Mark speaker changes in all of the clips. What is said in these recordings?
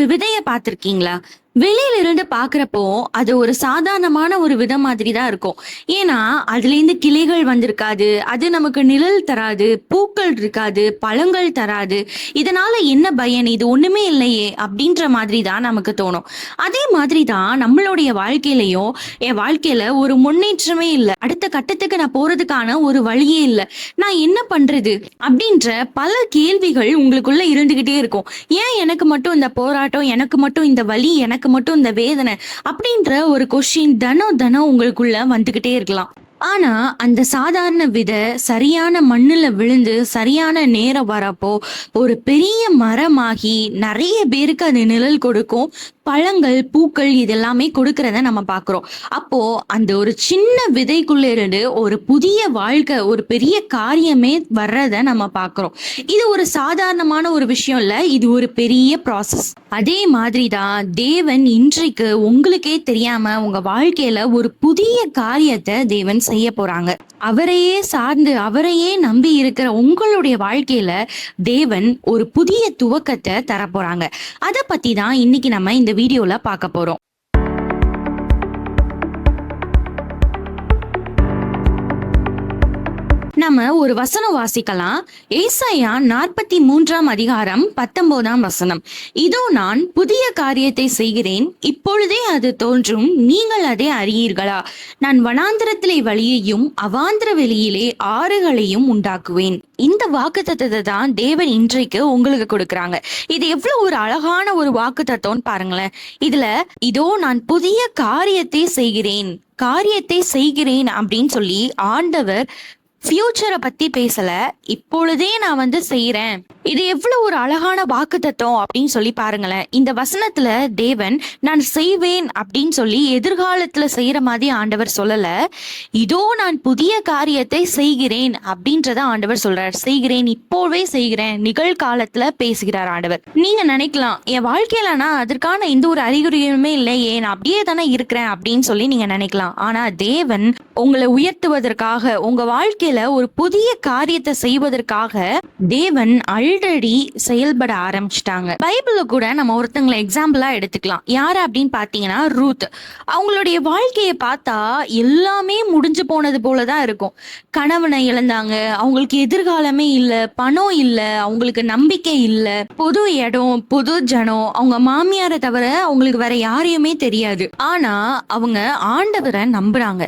Speaker 1: ஒரு விதைய பார்த்திருக்கீங்களா? வெளியில இருந்து பார்க்கிறப்போ அது ஒரு சாதாரணமான ஒரு விதை மாதிரி தான் இருக்கும். ஏன்னா அதுலேருந்து கிளைகள் வந்திருக்காது, அது நமக்கு நிழல் தராது, பூக்கள் இருக்காது, பழங்கள் தராது. இதனால என்ன பயன், இது ஒண்ணுமே இல்லையே அப்படின்ற மாதிரி தான் நமக்கு தோணும். அதே மாதிரி தான் நம்மளுடைய வாழ்க்கையிலையும், என் வாழ்க்கையில ஒரு முன்னேற்றமே இல்லை, அடுத்த கட்டத்துக்கு நான் போறதுக்கான ஒரு வழியே இல்லை, நான் என்ன பண்றது அப்படின்ற பல கேள்விகள் உங்களுக்குள்ள இருந்துகிட்டே இருக்கும். ஏன் எனக்கு மட்டும் இந்த போராட்டம், எனக்கு மட்டும் இந்த வலி, எனக்கு மட்டும் இந்த வேதனை அப்படின்ற ஒரு கொஸ்டின் தினம் உங்களுக்குள்ள வந்துகிட்டே இருக்கலாம். ஆனா அந்த சாதாரண விதை சரியான மண்ணுல விழுந்து சரியான நேரம் வரப்போ ஒரு பெரிய மரமாகி நிறைய பேருக்கு அது நிழல் கொடுக்கும், பழங்கள், பூக்கள் இதெல்லாமே கொடுக்கறத நம்ம பாக்குறோம். அப்போ அந்த ஒரு சின்ன விதைக்குள்ள இருந்து ஒரு புதிய வாழ்க்கை, ஒரு பெரிய காரியமே வர்றத நம்ம பாக்குறோம். இது ஒரு சாதாரணமான ஒரு விஷயம் இல்ல, இது ஒரு பெரிய ப்ராசஸ். அதே மாதிரிதான் தேவன் இன்றைக்கு உங்களுக்கே தெரியாம உங்க வாழ்க்கையில ஒரு புதிய காரியத்தை தேவன் செய்ய போறாங்க. அவரையே சார்ந்து அவரையே நம்பி இருக்கிற உங்களுடைய வாழ்க்கையில தேவன் ஒரு புதிய துவக்கத்தை தர போறாங்க. அதை பத்தி தான் இன்னைக்கு நம்ம இந்த வீடியோல பார்க்க போறோம். நம்ம ஒரு வசனம் வாசிக்கலாம். ஏசாயா 43 அதிகாரம் 19 வசனம். இதோ நான் புதிய காரியத்தை செய்கிறேன், இப்பொழுதே அது தோன்றும், நீங்கள் அதை அறியீர்களா? நான் வனாந்திரத்திலே வழியையும் அவாந்திர வெளியிலே ஆறுகளையும் உண்டாக்குவேன். இந்த வாக்குத்தத்தத்தை தான் தேவன் இன்றைக்கு உங்களுக்கு கொடுக்கறாங்க. இது எவ்வளவு ஒரு அழகான ஒரு வாக்குத்தத்தம்னு பாருங்களேன். இதுல இதோ நான் புதிய காரியத்தை செய்கிறேன் அப்படின்னு சொல்லி ஆண்டவர் ஃபியூச்சரை பத்தி பேசல, இப்பொழுதே நான் செய்யறேன். இது எவ்வளவு ஒரு அழகான வாக்குத்தத்தம் அப்படின்னு சொல்லி பாருங்களேன். இந்த வசனத்துல தேவன் நான் செய்வேன் அப்படின்னு சொல்லி எதிர்காலத்துல செய்யற மாதிரி ஆண்டவர் சொல்லல. இதோ நான் புதிய காரியத்தை செய்கிறேன் அப்படின்றத ஆண்டவர் சொல்றார். செய்கிறேன், இப்போவே செய்கிறேன், நிகழ்காலத்துல பேசுகிறார் ஆண்டவர். நீங்க நினைக்கலாம், என் வாழ்க்கையில நான் அதற்கான எந்த ஒரு அறிகுறியுமே இல்லையே, நான் அப்படியே தானே இருக்கிறேன் அப்படின்னு சொல்லி நீங்க நினைக்கலாம். ஆனா தேவன் உங்களை உயர்த்துவதற்காக, உங்க வாழ்க்கையில ஒரு புதிய காரியத்தை செய்வதற்காக தேவன் ஆல்ரெடி செயல்பட ஆரம்பிச்சிட்டாங்க. பைபிள்ல கூட நம்ம ஒருத்தங்களை எக்ஸாம்பிளா எடுத்துக்கலாம். யாரு அப்படின்னு பாத்தீங்கன்னா ரூத். அவங்களுடைய வாழ்க்கையை பார்த்தா எல்லாமே முடிஞ்சு போனது போலதான் இருக்கும். கணவனை இழந்தாங்க, அவங்களுக்கு எதிர்காலமே இல்ல, பணம் இல்ல, அவங்களுக்கு நம்பிக்கை இல்ல, பொது இடம், பொது ஜனம், அவங்க மாமியாரை தவிர அவங்களுக்கு வேற யாரையுமே தெரியாது. ஆனா அவங்க ஆண்டவரை நம்புறாங்க.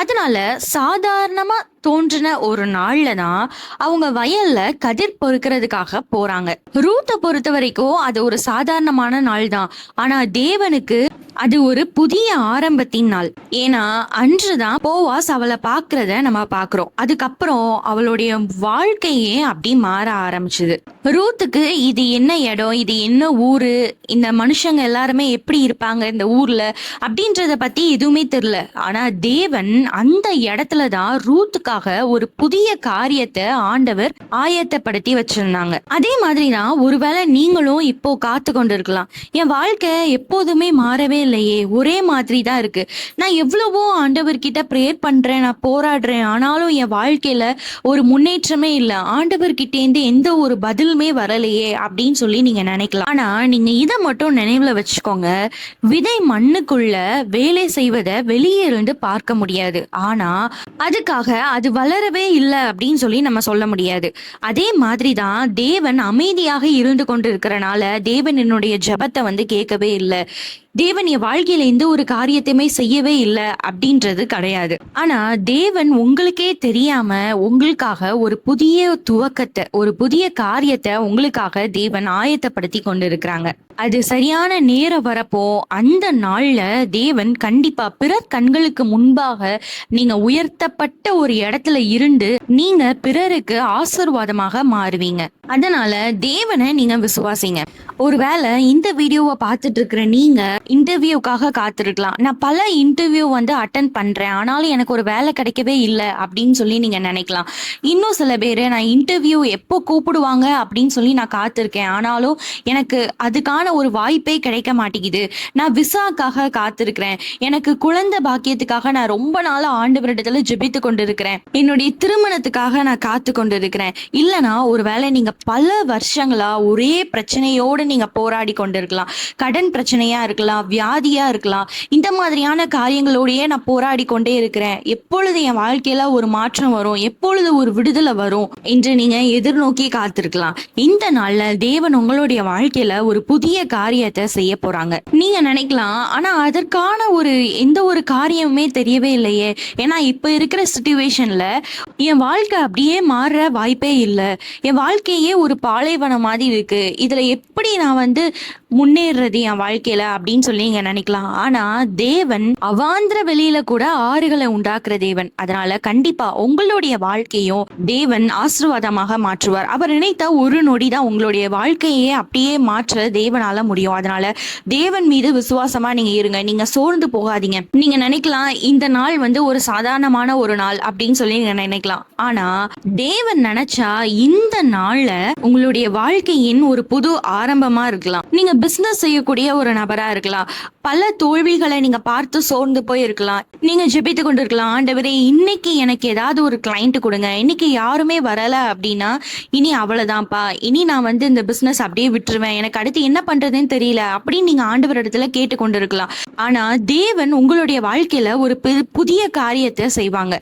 Speaker 1: அதனால சாதாரணமா தோன்றின ஒரு நாள்ல தான் அவங்க வயல்ல கதிர் பொறுக்கிறதுக்காக போறாங்க. ரூத்தை பொறுத்த வரைக்கும் அது ஒரு சாதாரணமான நாள் தான். ஆனா தேவனுக்கு அது ஒரு புதிய ஆரம்பத்தின் நாள். ஏன்னா அன்றுதான் போவாஸ் அவளை பாக்குறத நம்ம பாக்குறோம். அதுக்கப்புறம் அவளுடைய வாழ்க்கையே அப்படி மாற ஆரம்பிச்சுது. ரூத்துக்கு இது என்ன இடம், இது என்ன ஊரு, இந்த மனுஷங்க எல்லாருமே எப்படி இருப்பாங்க இந்த ஊர்ல அப்படின்றத பத்தி எதுவுமே தெரியல. ஆனா தேவன் அந்த இடத்துலதான் ரூத்துக்காக ஒரு புதிய காரியத்தை ஆண்டவர் ஆயத்தப்படுத்தி வச்சிருந்தாங்க. அதே மாதிரிதான் ஒருவேளை நீங்களும் இப்போ காத்து கொண்டு இருக்கலாம். என் வாழ்க்கை எப்போதுமே மாறவே இல்லையே, ஒரே மாதிரி தான் இருக்கு, நான் எவ்வளவோ ஆண்டவர்கிட்ட பிரேயர் பண்றேன், நான் போராடுறேன், ஆனாலும் என் வாழ்க்கையில ஒரு முன்னேற்றமே இல்லை, ஆண்டவர்கிட்ட இருந்து எந்த ஒரு பதிலுமே வரலையே அப்படின்னு சொல்லி நீங்க நினைக்கலாம். ஆனா நீங்க இதை மட்டும் நினைவுல வச்சுக்கோங்க, விதை மண்ணுக்குள்ள வேலை செய்வதை வெளியே இருந்து பார்க்க முடியாது, ஆனா அதுக்காக அது வளரவே இல்லை அப்படின்னு சொல்லி நம்ம சொல்ல முடியாது. அதே மாதிரிதான் தேவன் அமைதியாக இருந்து கொண்டு இருக்கிறனால தேவன் என்னுடைய ஜெபத்தை கேட்கவே இல்லை, தேவன் என் வாழ்க்கையில எந்த ஒரு காரியத்தையுமே செய்யவே இல்லை அப்படின்றது கிடையாது. ஆனா தேவன் உங்களுக்கே தெரியாம உங்களுக்காக ஒரு புதிய துவக்கத்தை, ஒரு புதிய காரியத்தை உங்களுக்காக தேவன் ஆயத்தப்படுத்தி கொண்டு இருக்கிறாங்க. அது சரியான நேரம் வரப்போ அந்த நாள்ல தேவன் கண்டிப்பா பிறர் கண்களுக்கு முன்பாக நீங்க உயர்த்தப்பட்ட ஒரு இடத்துல இருந்து நீங்க பிறருக்கு ஆசீர்வாதமாக மாறுவீங்க. அதனால தேவனை நீங்க விசுவாசிங்க. ஒருவேளை இந்த வீடியோவை பார்த்துட்டு இருக்கிற நீங்க இந்த இன்டர்வியூக்காக காத்திருக்கலாம். நான் பல இன்டர்வியூ வந்து அட்டென்ட் பண்றேன், ஆனாலும் எனக்கு ஒரு வேலை கிடைக்கவே இல்லை அப்படின்னு சொல்லி நீங்க நினைக்கலாம். இன்னும் சில பேர் நான் இன்டர்வியூ எப்போ கூப்பிடுவாங்க அப்படின்னு சொல்லி நான் காத்திருக்கேன், ஆனாலும் எனக்கு அதுக்கான ஒரு வாய்ப்பே கிடைக்க மாட்டேங்குது. நான் விசாக்காக காத்திருக்கிறேன், எனக்கு குழந்தை பாக்கியத்துக்காக நான் ரொம்ப நாளா ஆண்டவரிடத்துல ஜெபித்து கொண்டிருக்கிறேன், என்னுடைய திருமணத்துக்காக நான் காத்து கொண்டிருக்கிறேன். இல்லைனா ஒருவேளை நீங்க பல வருஷங்களா ஒரே பிரச்சனையோடு நீங்க போராடி கொண்டிருக்கலாம். கடன் பிரச்சனையா இருக்கலாம், வியாதியா இருக்கலாம். இந்த மாதிரியான காரியங்களோடயே நான் போராடி கொண்டே இருக்கிறேன், எப்பொழுது என் வாழ்க்கையில ஒரு மாற்றம் வரும், எப்பொழுது ஒரு விடுதலை வரும் என்று நீங்க எதிர்நோக்கி காத்திருக்கலாம். இந்த நாள்ல தேவன் உங்களுடைய வாழ்க்கையில ஒரு புதிய காரியத்தை செய்ய போறாங்க. நீங்க நினைக்கலாம், ஆனா அதற்கான எந்த ஒரு காரியமுமே தெரியவே இல்லையே, ஏன்னா இப்ப இருக்கிற சிச்சுவேஷன்ல என் வாழ்க்கை அப்படியே மாறுற வாய்ப்பே இல்லை, என் வாழ்க்கையே ஒரு பாலைவனம் மாதிரி இருக்கு, இதுல எப்படி நான் வந்து முன்னேறது என் வாழ்க்கையில அப்படின்னு சொல்லி நீங்க நினைக்கலாம். ஆனா தேவன் அவாந்திர வெளியில கூட ஆறுகளை உண்டாக்குற தேவன். அதனால கண்டிப்பா உங்களுடைய வாழ்க்கையும் தேவன் ஆசீர்வாதமாக மாற்றுவார். அவர் நினைத்த ஒரு நொடிதான் உங்களுடைய வாழ்க்கையே அப்படியே மாற்ற தேவனால முடியும். அதனால தேவன் மீது விசுவாசமா நீங்க இருங்க, நீங்க சோர்ந்து போகாதீங்க. நீங்க நினைக்கலாம் இந்த நாள் வந்து ஒரு சாதாரணமான ஒரு நாள் அப்படின்னு சொல்லி நீங்க நினைக்கலாம். ஆனா தேவன் நினைச்சா இந்த நாள்ல உங்களுடைய வாழ்க்கையின் ஒரு புது ஆரம்பமா இருக்கலாம். நீங்க பிசினஸ் செய்யக்கூடிய ஒரு நபரா இருக்கலாம், பல தோல்விகளை நீங்க பார்த்து சோர்ந்து போய் இருக்கலாம். நீங்க ஜெபித்து கொண்டு இருக்கலாம், ஆண்டவரே இன்னைக்கு எனக்கு ஏதாவது ஒரு கிளைண்ட் கொடுங்க, இன்னைக்கு யாருமே வரல அப்படின்னா இனி அவ்வளவுதான்ப்பா, இனி நான் வந்து இந்த பிசினஸ் அப்படியே விட்டுருவேன், எனக்கு அடுத்து என்ன பண்றதுன்னு தெரியல அப்படின்னு நீங்க ஆண்டவர் இடத்துல கேட்டுக்கொண்டு இருக்கலாம். ஆனா தேவன் உங்களுடைய வாழ்க்கையில ஒரு புதிய காரியத்தை செய்வாங்க.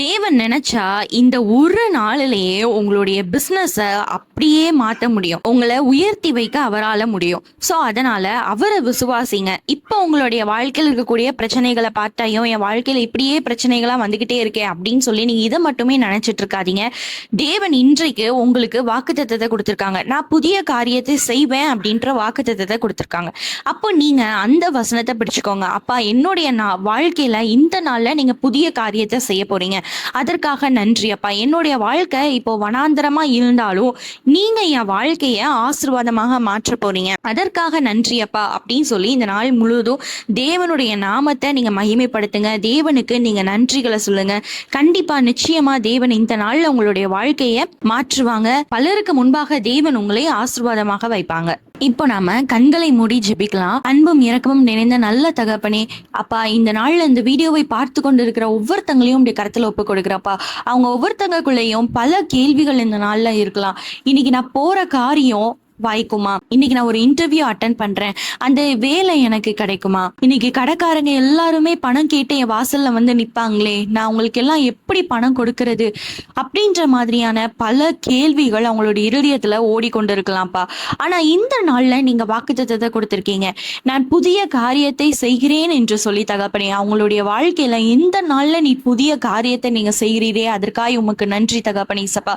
Speaker 1: தேவன் நினைச்சா இந்த ஒரு நாளிலேயே உங்களுடைய பிசினஸ அப்படியே மாத்த முடியும், உங்களை உயர்த்தி வைக்க அவரால முடியும். சோ அதனால அவரை விசுவாசிங்க. இப்போ உங்களுடைய வாழ்க்கையில் இருக்கக்கூடிய பிரச்சனைகளை பார்த்தாயும் என் வாழ்க்கையில இப்படியே பிரச்சனைகளா வந்துகிட்டே இருக்கே அப்படின்னு சொல்லி நீங்க இதை மட்டுமே நினைச்சிட்டு இருக்காதீங்க. தேவன் இன்றைக்கு உங்களுக்கு வாக்குத்தத்தத்தை கொடுத்திருக்காங்க, நான் புதிய காரியத்தை செய்வேன் அப்படின்ற வாக்குத்தத்தத்தை கொடுத்திருக்காங்க. அப்போ நீங்க அந்த வசனத்தை பிடிச்சுக்கோங்க. அப்பா என்னுடைய வாழ்க்கையில இந்த நாள்ல நீங்க புதிய காரியத்தை செய்ய போறீங்க, அதற்காக நன்றி அப்பா. என்னுடைய வாழ்க்கை இப்போ வனாந்தரமா இருந்தாலும் நீங்க என் வாழ்க்கைய ஆசீர்வாதமாக மாற்ற போறீங்க, அதற்காக நன்றி அப்பா அப்படின்னு சொல்லி இந்த நாள் முழுவதும் தேவனுடைய நாமத்தை நீங்க மகிமைப்படுத்துங்க, தேவனுக்கு நீங்க நன்றிகளை சொல்லுங்க. கண்டிப்பா நிச்சயமா தேவன் இந்த நாள்ல உங்களுடைய வாழ்க்கைய மாற்றுவாங்க. பலருக்கு முன்பாக தேவன் உங்களை ஆசீர்வாதமாக வைப்பாங்க. இப்போ நாம கண்களை மூடி ஜெபிக்கலாம். அன்பும் இரக்கமும் நிறைந்த நல்ல தகப்பனே, அப்பா இந்த நாள்ல இந்த வீடியோவை பார்த்து கொண்டு இருக்கிற ஒவ்வொருத்தங்களையும் இப்படி கருத்துல ஒப்பு கொடுக்குறப்பா. அவங்க ஒவ்வொருத்தங்களுக்குள்ளேயும் பல கேள்விகள் இந்த நாள்ல இருக்கலாம். இன்னைக்கு நான் போற காரியம் வாய்க்குமா, இன்னைக்கு நான் ஒரு இன்டர்வியூ அட்டன் பண்றேன், அந்த வேலை எனக்கு கிடைக்குமா, இன்னைக்கு கடைக்காரங்க எல்லாருமே பணம் கேட்டு என் வாசல்ல வந்து நிப்பாங்களே, நான் உங்களுக்கு எல்லாம் எப்படி பணம் கொடுக்கறது அப்படின்ற மாதிரியான பல கேள்விகள் அவங்களோட இருதயத்துல ஓடிக்கொண்டு இருக்கலாம்ப்பா. ஆனா இந்த நாள்ல நீங்க வாக்குத்தத்தத்தை கொடுத்திருக்கீங்க, நான் புதிய காரியத்தை செய்கிறேன் என்று சொல்லி தகப்பனே, அவங்களுடைய வாழ்க்கையில இந்த நாள்ல நீ புதிய காரியத்தை நீங்க செய்கிறீரே, அதற்காக உமக்கு நன்றி தகப்பனே சப்பா.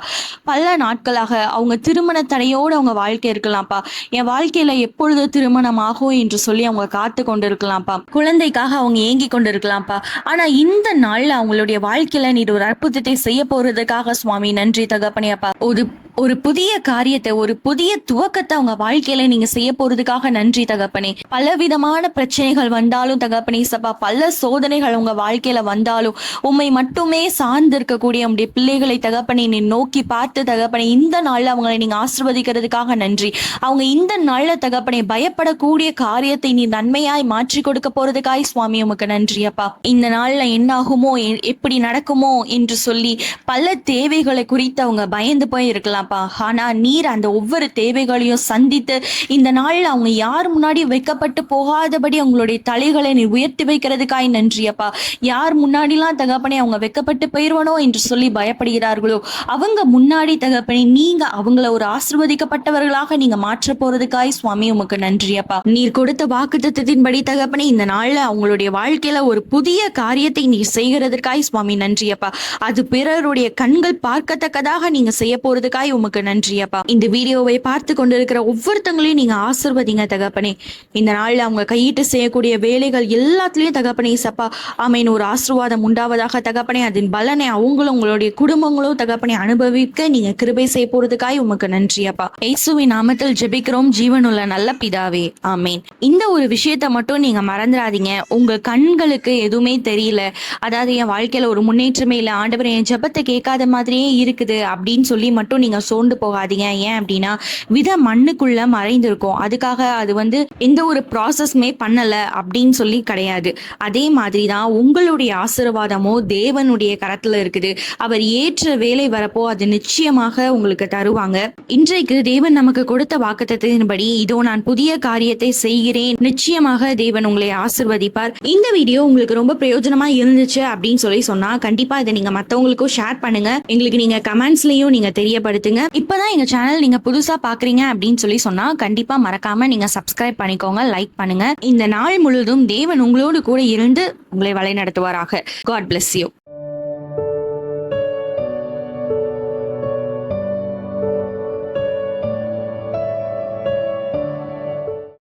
Speaker 1: பல நாட்களாக அவங்க திருமண தடையோடு அவங்க வாழ்க்கை இருக்கலாம்ப்பா, என் வாழ்க்கையில எப்பொழுது திருமணம் ஆகும் என்று சொல்லி அவங்க காத்து கொண்டு இருக்கலாம்ப்பா, குழந்தைக்காக அவங்க ஏங்கி கொண்டு இருக்கலாம்ப்பா. ஆனா இந்த நாள்ல அவங்களுடைய வாழ்க்கையில நீ ஒரு அற்புதத்தை செய்ய போறதுக்காக சுவாமி நன்றி தகப்பனே அப்பா. ஒரு புதிய காரியத்தை, ஒரு புதிய துவக்கத்தை அவங்க வாழ்க்கையில நீங்க செய்ய போறதுக்காக நன்றி தகப்பனே. பலவிதமான பிரச்சனைகள் வந்தாலும் தகப்பனே சப்பா, பல சோதனைகள் உங்க வாழ்க்கையில வந்தாலும் உண்மை மட்டுமே சார்ந்து இருக்கக்கூடிய உங்களுடைய பிள்ளைகளை தகப்பனே நீ நோக்கி பார்த்து தகப்பனே இந்த நாள்ல அவங்களை நீங்க ஆசீர்வதிக்கிறதுக்காக நன்றி. அவங்க இந்த நாள்ல தகப்பனே பயப்படக்கூடிய காரியத்தை நீ நன்மையாய் மாற்றி கொடுக்க போறதுக்காய் சுவாமி உமக்கு நன்றி அப்பா. இந்த நாள்ல என்ன ஆகுமோ, எப்படி நடக்குமோ என்று சொல்லி பல தேவைகளை குறித்து அவங்க பயந்து போய் இருக்கலாம். ஆனா நீர் அந்த ஒவ்வொரு தேவைகளையும் சந்தித்து இந்த நாள்ல அவங்க யார் முன்னாடி வைக்கப்பட்டு போகாதபடி அவங்களுடைய தலைகளை நீ உயர்த்தி வைக்கிறதுக்காய் நன்றி அப்பா. யார் முன்னாடிலாம் தகப்பனே அவங்க வைக்கப்பட்டு போயிருவனோ என்று சொல்லி பயப்படுகிறார்களோ அவங்க முன்னாடி தகப்பனே நீங்க அவங்கள ஒரு ஆசீர்வதிக்கப்பட்டவர்களாக நீங்க மாற்ற போறதுக்காய் சுவாமி உமக்கு நன்றி அப்பா. நீர் கொடுத்த வாக்குத்தத்தத்தின்படி தகப்பனே இந்த நாள்ல அவங்களுடைய வாழ்க்கையில ஒரு புதிய காரியத்தை நீ செய்கிறதுக்காய் சுவாமி நன்றி அப்பா. அது பிறருடைய கண்கள் பார்க்கத்தக்கதாக நீங்க செய்ய போறதுக்காய் கொடுத்ததுக்காய் உமக்கு நன்றி அப்பா. இந்த வீடியோவை பார்த்து கொண்டிருக்கிற ஒவ்வொருத்தங்களையும் நீங்க ஆசிர்வதிங்க தகப்பனே. இந்த நாள்ல அவங்க கையிட்டு செய்யக்கூடிய வேலைகள் எல்லாத்துலயும் தகப்பனே சப்பா ஆமேன் ஒரு ஆசீர்வாதம் உண்டாவதாக தகப்பனே. அதன் பலனை அவங்களும் உங்களுடைய குடும்பங்களும் தகப்பனே அனுபவிக்க நீங்க கிருபை செய்ய போறதுக்காய் உமக்கு நன்றி அப்பா. இயேசுவின் நாமத்தில் ஜெபிக்கிறோம் ஜீவனுள்ள நல்ல பிதாவே, ஆமேன். இந்த ஒரு விஷயத்த மட்டும் நீங்க மறந்துடாதீங்க. உங்க கண்களுக்கு எதுவுமே தெரியல, அதாவது என் வாழ்க்கையில ஒரு முன்னேற்றமே இல்லை, ஆண்டவர் என் ஜெபத்தை கேட்காத மாதிரியே இருக்குது அப்படின்னு சொல்லி மட்டும் நீங்க சோர்ந்து போகாதீங்க. ஏன் அப்படின்னா விதை மண்ணுக்குள்ள மறைந்திருக்கும், அதுக்காக அது எந்த ஒரு ப்ராசஸ்மே பண்ணல அப்படின்னு சொல்லி கிடையாது. அதே மாதிரிதான் உங்களுடைய ஆசீர்வாதமோ தேவனுடைய கரத்துல இருக்குது. அவர் ஏற்ற வேலை வரப்போ அது நிச்சயமாக உங்களுக்கு தருவாங்க. இன்றைக்கு தேவன் நமக்கு கொடுத்த வாக்குத்தத்தின்படி இதோ நான் புதிய காரியத்தை செய்கிறேன், நிச்சயமாக தேவன் உங்களை ஆசிர்வதிப்பார். இந்த வீடியோ உங்களுக்கு ரொம்ப பிரயோஜனமா இருந்துச்சு அப்படின்னு சொல்லி சொன்னா கண்டிப்பா இதை நீங்க மத்தவங்களுக்கும் ஷேர் பண்ணுங்க. எங்களுக்கு நீங்க கமெண்ட்ஸ்லயும் நீங்க தெரியப்படுத்துங்க. இப்பதான் எங்க சேனல் நீங்க புதுசா பாக்குறீங்க அப்படின்னு சொல்லி சொன்னா கண்டிப்பா மறக்காம நீங்க சப்ஸ்கிரைப் பண்ணிக்கோங்க, லைக் பண்ணுங்க. இந்த நாள் முழுவதும் தேவன் உங்களோடு கூட இருந்து உங்களை வழி நடத்துவாராக. God bless you.